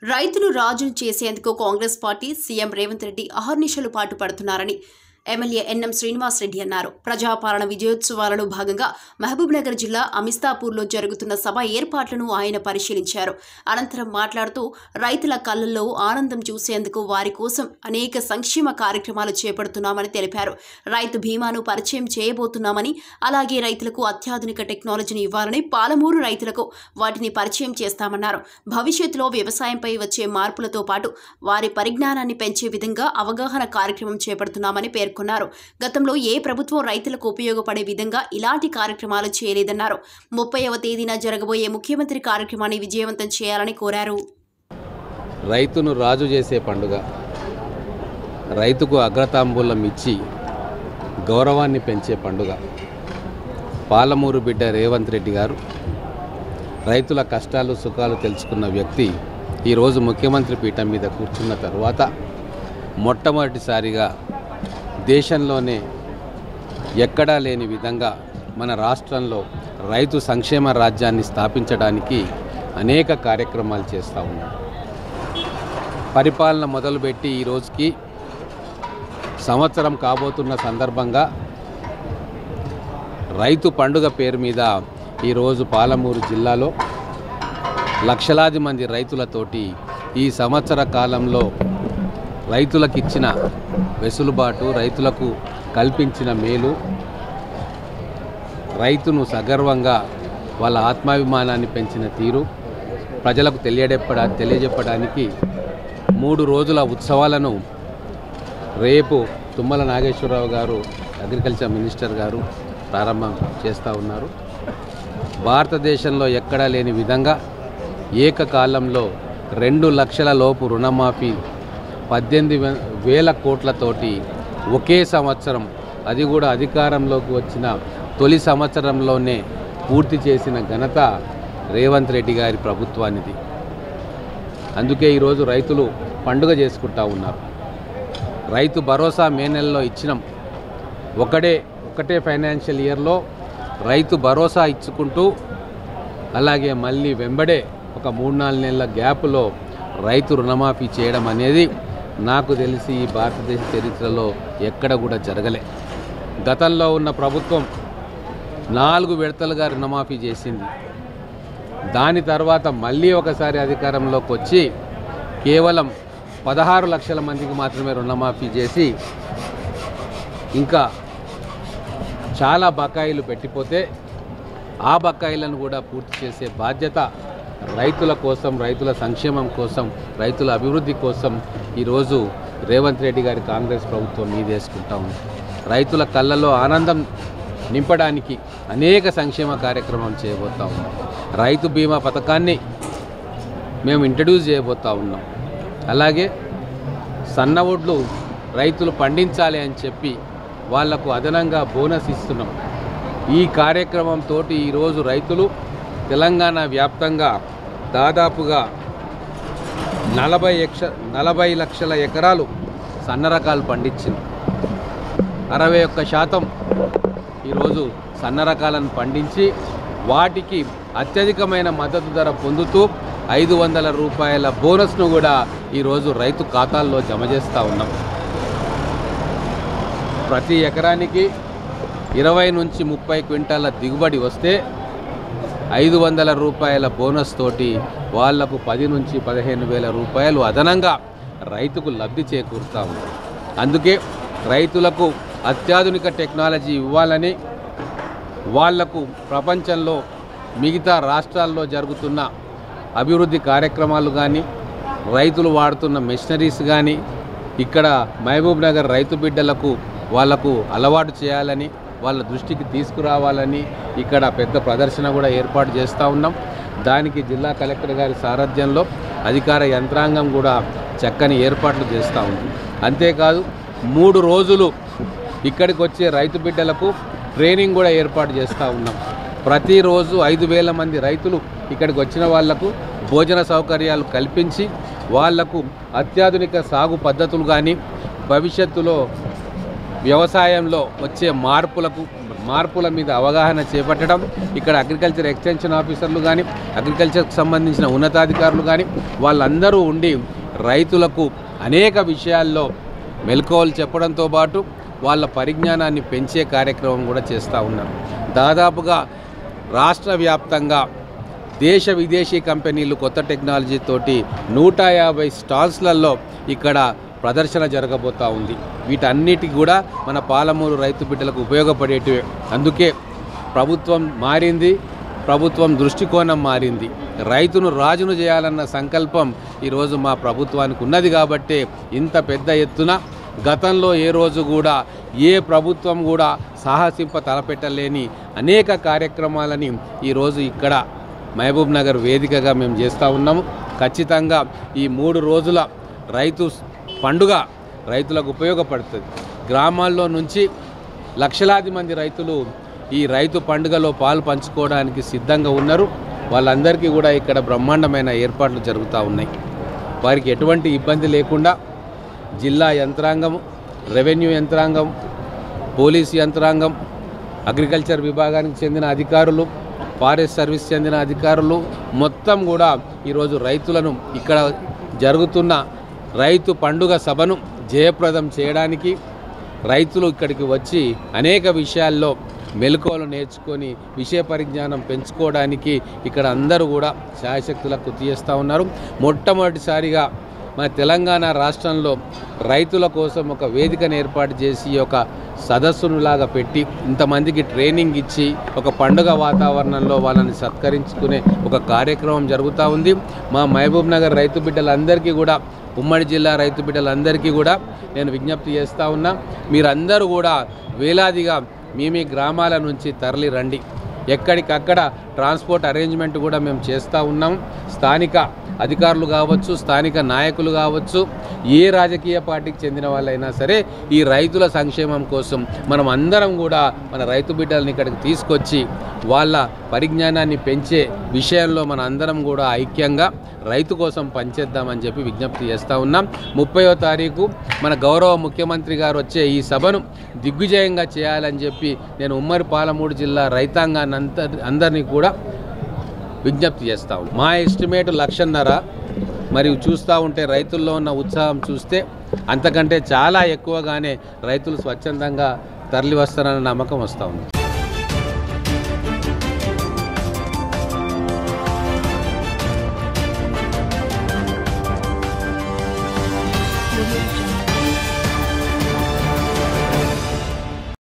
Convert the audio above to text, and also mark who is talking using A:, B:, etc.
A: రైతును రాజును చేసేందుకు కాంగ్రెస్ పార్టీ సీఎం రేవంత్ రెడ్డి అహర్నిశలు పాటుపడుతున్నారని ఎమ్మెల్యే ఎన్ఎం శ్రీనివాస్ రెడ్డి అన్నారు. ప్రజాపాలన విజయోత్సవాలలో భాగంగా మహబూబ్నగర్ జిల్లా అమిస్తాపూర్లో జరుగుతున్న సభ ఏర్పాట్లను ఆయన పరిశీలించారు. అనంతరం మాట్లాడుతూ రైతుల కళ్లలో ఆనందం చూసేందుకు వారి కోసం అనేక సంక్షేమ కార్యక్రమాలు చేపడుతున్నామని తెలిపారు. రైతు బీమాను పరిచయం చేయబోతున్నామని, అలాగే రైతులకు అత్యాధునిక టెక్నాలజీని ఇవ్వాలని, పాలమూరు రైతులకు వాటిని పరిచయం చేస్తామన్నారు. భవిష్యత్తులో వ్యవసాయంపై వచ్చే మార్పులతో పాటు వారి పరిజ్ఞానాన్ని పెంచే విధంగా అవగాహన కార్యక్రమం చేపడుతున్నామని పేర్కొన్నారు. గతంలో ఏ ప్రభుత్వం రైతులకు ఉపయోగపడే విధంగా ఇలాంటి కార్యక్రమాలు చేయలేదన్నారు. 30వ తేదీన జరగబోయే ముఖ్యమంత్రి కార్యక్రమాన్ని విజయవంతం చేయాలని కోరారు.
B: రైతును రాజు చేసే పండుగ, రైతుకు అగ్రతాంబూలం ఇచ్చి గౌరవాన్ని పెంచే పండుగ. పాలమూరు బిడ్డ రేవంత్ రెడ్డి గారు రైతుల కష్టాలు సుఖాలు తెలుసుకున్న వ్యక్తి ఈరోజు ముఖ్యమంత్రి పీఠం మీద కూర్చున్న తర్వాత మొట్టమొదటిసారిగా దేశంలోనే ఎక్కడా లేని విధంగా మన రాష్ట్రంలో రైతు సంక్షేమ రాజ్యాన్ని స్థాపించడానికి అనేక కార్యక్రమాలు చేస్తూ ఉన్నాం. పరిపాలన మొదలుపెట్టి ఈ రోజుకి సంవత్సరం కాబోతున్న సందర్భంగా రైతు పండుగ పేరు మీద ఈరోజు పాలమూరు జిల్లాలో లక్షలాది మంది రైతులతోటి ఈ సంవత్సర కాలంలో రైతులకు ఇచ్చిన వెసులుబాటు, రైతులకు కల్పించిన మేలు, రైతును సగర్వంగా వాళ్ళ ఆత్మాభిమానాన్ని పెంచిన తీరు ప్రజలకు తెలియజెప్పడానికి 3 రోజుల ఉత్సవాలను రేపు తుమ్మల నాగేశ్వరరావు గారు, అగ్రికల్చర్ మినిస్టర్ గారు ప్రారంభం చేస్తూ ఉన్నారు. భారతదేశంలో ఎక్కడా లేని విధంగా ఏకకాలంలో 2 లక్షల లోపు రుణమాఫీ 18,000 కోట్లతోటి ఒకే సంవత్సరం, అది కూడా అధికారంలోకి వచ్చిన తొలి సంవత్సరంలోనే పూర్తి చేసిన ఘనత రేవంత్ రెడ్డి గారి ప్రభుత్వానిది. అందుకే ఈరోజు రైతులు పండుగ చేసుకుంటూ ఉన్నారు. రైతు భరోసా మే నెలలో ఇచ్చినాం. ఒకటే ఫైనాన్షియల్ ఇయర్లో రైతు భరోసా ఇచ్చుకుంటూ, అలాగే మళ్ళీ వెంబడే ఒక 3-4 నెలల గ్యాప్లో రైతు రుణమాఫీ చేయడం అనేది నాకు తెలిసి ఈ భారతదేశ చరిత్రలో ఎక్కడ కూడా జరగలే. గతంలో ఉన్న ప్రభుత్వం 4 విడతలుగా రుణమాఫీ చేసింది. దాని తర్వాత మళ్ళీ ఒకసారి అధికారంలోకి వచ్చి కేవలం 16 లక్షల మందికి మాత్రమే రుణమాఫీ చేసి ఇంకా చాలా బకాయిలు పెట్టిపోతే ఆ బకాయిలను కూడా పూర్తి చేసే బాధ్యత రైతుల కోసం, రైతుల సంక్షేమం కోసం, రైతుల అభివృద్ధి కోసం ఈరోజు రేవంత్ రెడ్డి గారి కాంగ్రెస్ ప్రభుత్వం మీదేసుకుంటా ఉంది. రైతుల కళ్ళల్లో ఆనందం నింపడానికి అనేక సంక్షేమ కార్యక్రమాలు చేయబోతూ ఉన్నాం. రైతు బీమా పథకాన్ని మేము ఇంట్రడ్యూస్ చేయబోతూ ఉన్నాం. అలాగే సన్న ఒడ్లు రైతులు పండించాలి అని చెప్పి వాళ్లకు అదనంగా బోనస్ ఇస్తున్నాం. ఈ కార్యక్రమంతో ఈరోజు రైతులు తెలంగాణ వ్యాప్తంగా దాదాపుగా 40 లక్షల ఎకరాలు సన్న రకాలు పండించింది. 61% ఈరోజు సన్న రకాలను పండించి వాటికి అత్యధికమైన మద్దతు ధర పొందుతూ 500 రూపాయల బోనస్ను కూడా ఈరోజు రైతు ఖాతాల్లో జమ చేస్తూ ఉన్నాం. ప్రతి ఎకరానికి 20 నుంచి 30 క్వింటాల దిగుబడి వస్తే 500 రూపాయల బోనస్ తోటి వాళ్లకు 10 నుంచి 15,000 రూపాయలు అదనంగా రైతుకు లబ్ధి చేకూరుతూ ఉంది. అందుకే రైతులకు అత్యాధునిక టెక్నాలజీ ఇవ్వాలని, వాళ్లకు ప్రపంచంలో మిగతా రాష్ట్రాల్లో జరుగుతున్న అభివృద్ధి కార్యక్రమాలు కానీ, రైతులు వాడుతున్న మెషినరీస్ కానీ ఇక్కడ మహబూబ్ నగర్ రైతు బిడ్డలకు వాళ్లకు అలవాటు చేయాలని, వాళ్ళ దృష్టికి తీసుకురావాలని ఇక్కడ పెద్ద ప్రదర్శన కూడా ఏర్పాటు చేస్తూ ఉన్నాం. దానికి జిల్లా కలెక్టర్ గారి సారథ్యంలో అధికార యంత్రాంగం కూడా చక్కని ఏర్పాట్లు చేస్తూ ఉంది. అంతేకాదు 3 రోజులు ఇక్కడికి వచ్చే రైతు బిడ్డలకు ట్రైనింగ్ కూడా ఏర్పాటు చేస్తూ ఉన్నాం. ప్రతిరోజు 5,000 మంది రైతులు ఇక్కడికి వచ్చిన వాళ్లకు భోజన సౌకర్యాలు కల్పించి వాళ్లకు అత్యాధునిక సాగు పద్ధతులు కానీ, భవిష్యత్తులో వ్యవసాయంలో వచ్చే మార్పుల మీద అవగాహన చేపట్టడం, ఇక్కడ అగ్రికల్చర్ ఎక్స్టెన్షన్ ఆఫీసర్లు కానీ అగ్రికల్చర్కి సంబంధించిన ఉన్నతాధికారులు కానీ వాళ్ళందరూ ఉండి రైతులకు అనేక విషయాల్లో మెలకువలు చెప్పడంతో పాటు వాళ్ళ పరిజ్ఞానాన్ని పెంచే కార్యక్రమం కూడా చేస్తూ ఉన్నారు. దాదాపుగా రాష్ట్ర వ్యాప్తంగా దేశ విదేశీ కంపెనీలు కొత్త టెక్నాలజీతోటి 150 స్టాల్స్లలో ఇక్కడ ప్రదర్శన జరగబోతూ ఉంది. వీటన్నిటికి కూడా మన పాలమూరు రైతు బిడ్డలకు ఉపయోగపడేటివే. అందుకే ప్రభుత్వం మారింది, ప్రభుత్వం దృష్టికోణం మారింది. రైతును రాజును చేయాలన్న సంకల్పం ఈరోజు మా ప్రభుత్వానికి ఉన్నది. కాబట్టే ఇంత పెద్ద ఎత్తున గతంలో ఏ రోజు కూడా ఏ ప్రభుత్వం కూడా సాహసింప తలపెట్టలేని అనేక కార్యక్రమాలని ఈరోజు ఇక్కడ మహబూబ్ నగర్ వేదికగా మేము చేస్తూ ఉన్నాము. ఖచ్చితంగా ఈ 3 రోజుల రైతు పండుగ రైతులకు ఉపయోగపడుతుంది. గ్రామాల్లో నుంచి లక్షలాది మంది రైతులు ఈ రైతు పండుగలో పాలు పంచుకోవడానికి సిద్ధంగా ఉన్నారు. వాళ్ళందరికీ కూడా ఇక్కడ బ్రహ్మాండమైన ఏర్పాట్లు జరుగుతూ ఉన్నాయి. వారికి ఎటువంటి ఇబ్బంది లేకుండా జిల్లా యంత్రాంగం, రెవెన్యూ యంత్రాంగం, పోలీసు యంత్రాంగం, అగ్రికల్చర్ విభాగానికి చెందిన అధికారులు, ఫారెస్ట్ సర్వీస్ చెందిన అధికారులు మొత్తం కూడా ఈరోజు రైతులను ఇక్కడ జరుగుతున్న రైతు పండుగ సభను జయప్రదం చేయడానికి రైతులు ఇక్కడికి వచ్చి అనేక విషయాల్లో మెలకువలు నేర్చుకొని విషయ పరిజ్ఞానం పెంచుకోవడానికి ఇక్కడ అందరూ కూడా శాయశక్తులకు కృషి చేస్తూ ఉన్నారు. మొట్టమొదటిసారిగా మన తెలంగాణ రాష్ట్రంలో రైతుల కోసం ఒక వేదికను ఏర్పాటు చేసి ఒక సదస్సునులాగా పెట్టి ఇంతమందికి ట్రైనింగ్ ఇచ్చి ఒక పండుగ వాతావరణంలో వాళ్ళని సత్కరించుకునే ఒక కార్యక్రమం జరుగుతూ ఉంది. మా మహబూబ్ నగర్ రైతు బిడ్డలందరికీ కూడా, ఉమ్మడి జిల్లా రైతు బిడ్డలందరికీ కూడా నేను విజ్ఞప్తి చేస్తూ ఉన్నా, మీరందరూ కూడా వేలాదిగా మీ గ్రామాల నుంచి తరలి రండి. ఎక్కడికక్కడ ట్రాన్స్పోర్ట్ అరేంజ్మెంట్ కూడా మేము చేస్తూ ఉన్నాం. స్థానిక అధికారులు కావచ్చు, స్థానిక నాయకులు కావచ్చు, ఏ రాజకీయ పార్టీకి చెందిన వాళ్ళైనా సరే ఈ రైతుల సంక్షేమం కోసం మనం అందరం కూడా మన రైతు బిడ్డలని ఇక్కడికి తీసుకొచ్చి వాళ్ళ పరిజ్ఞానాన్ని పెంచే విషయంలో మన అందరం కూడా ఐక్యంగా రైతు కోసం పనిచేద్దామని చెప్పి విజ్ఞప్తి చేస్తూ ఉన్నాం. 30వ తారీఖు మన గౌరవ ముఖ్యమంత్రి గారు వచ్చే ఈ సభను దిగ్విజయంగా చేయాలని చెప్పి నేను ఉమ్మడి పాలమూరు జిల్లా రైతాంగాన్ని అందరినీ కూడా విజ్ఞప్తి చేస్తూ ఉన్నాం. మా ఎస్టిమేట్ 1.5 లక్షలు. మరియు చూస్తూ ఉంటే రైతుల్లో ఉన్న ఉత్సాహం చూస్తే అంతకంటే చాలా ఎక్కువగానే రైతులు స్వచ్ఛందంగా తరలి వస్తారన్న నమ్మకం వస్తూ ఉంది.